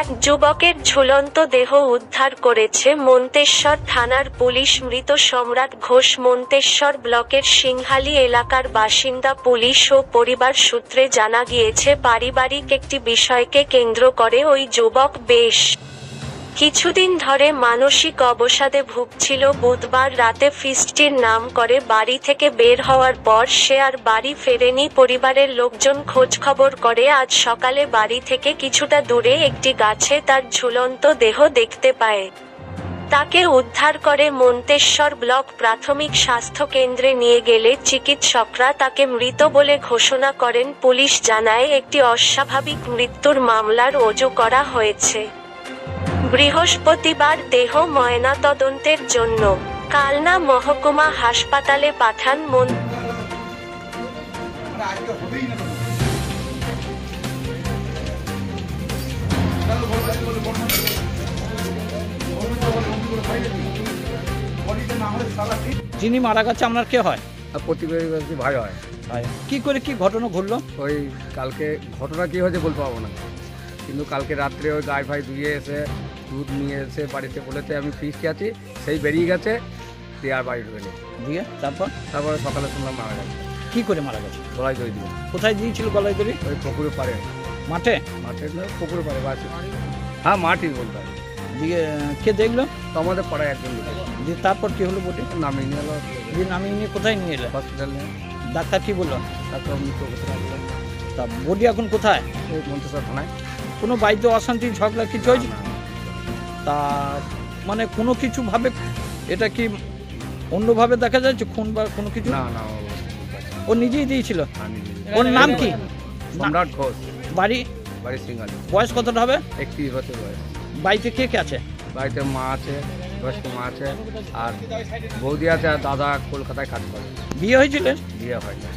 এক যুবকের ঝুলন্ত দেহ উদ্ধার করেছে মন্তেশ্বর থানার পুলিশ। মৃত সম্রাট ঘোষ মন্তেশ্বর ব্লকের সিংহালি এলাকার বাসিন্দা। পুলিশ ও পরিবার সূত্রে জানা গিয়েছে, পারিবারিক একটি বিষয়কে কেন্দ্র করে ওই যুবক বেশ কিছুদিন ধরে মানসিক অবসাদে ভুগছিল। বুধবার রাতে ফিস্টির নাম করে বাড়ি থেকে বের হওয়ার পর সে আর বাড়ি ফেরেনি। পরিবারের লোকজন খোঁজখবর করে আজ সকালে বাড়ি থেকে কিছুটা দূরে একটি গাছে তার ঝুলন্ত দেহ দেখতে পায়। তাকে উদ্ধার করে মন্তেশ্বর ব্লক প্রাথমিক স্বাস্থ্য কেন্দ্রে নিয়ে গেলে চিকিৎসকরা তাকে মৃত বলে ঘোষণা করেন। পুলিশ জানায়, একটি অস্বাভাবিক মৃত্যুর মামলার রুজু করা হয়েছে। বৃহস্পতিবার দেহ ময়নাতদন্তের জন্য কালনা মহকুমা হাসপাতালে পাঠান যিনি মারা গেছে আপনার কে হয়? প্রতিবেশী ভাই হয়। কি করে কি ঘটনা ঘটলো? ওই কালকে ঘটনা কী হয়েছে বলতে পারবো না, কিন্তু কালকে রাত্রে ওই গায়ে ফাই ধুয়ে এসে দুধ নিয়ে এসে বাড়িতে বলেতে আমি ফিস্টে আছি, সেই বেরিয়ে গেছে দিয়ে আর বাড়ি ঢুকে দিয়ে তারপরে সকালে শুনলাম মারা গেছে। কি করে মারা গেছে? গলায় দড়ি দিয়ে। কোথায় দিয়েছিল গলায় দড়ি? ওই পুকুরে পারে। মাঠে? মাঠে না, পুকুরে পারে বা হ্যাঁ মাটি বলতে হবে। দিয়ে কে দেখলো? তো আমাদের পাড়ায় একজন দিয়ে তারপর কি হলো? বডি নামিয়ে নিয়ে এলো। দিয়ে নামিয়ে নিয়ে কোথায় নিয়ে এলো? হসপিটাল নিয়ে। ডাক্তার কি বললো? তারপর মৃত্যু ঘোষণা করলেন। তা বডি এখন কোথায়? ওই মন্তেশ্বর থানায়। কোনো বাড়িতে অশান্তি ঝগড়া কিছু হয়েছে? তা মানে কোনো কিছু ভাবে এটা কি অন্যভাবে দেখা যাচ্ছে খুন বা কোনো কিছু? না না, ও নিজেই দিয়েছিল। আমি ওর নাম কি? সম্রাট ঘোষ। বাড়ি? বাড়ি সিঙ্গালি। বয়স কতটা হবে? 31 বছর বয়স। বাড়িতে কে কে আছে? বাড়িতে মা আছে, বয়স্ক মা আছে, আর বৌদি আছে, আর দাদা কলকাতায় কাজ করে। বিয়ে হয়েছিল? বিয়ে হয় না।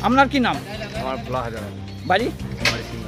আপনার কি নাম? আমার ব্লক হাজার। বাড়ি? বাড়ি সিঙ্গালি।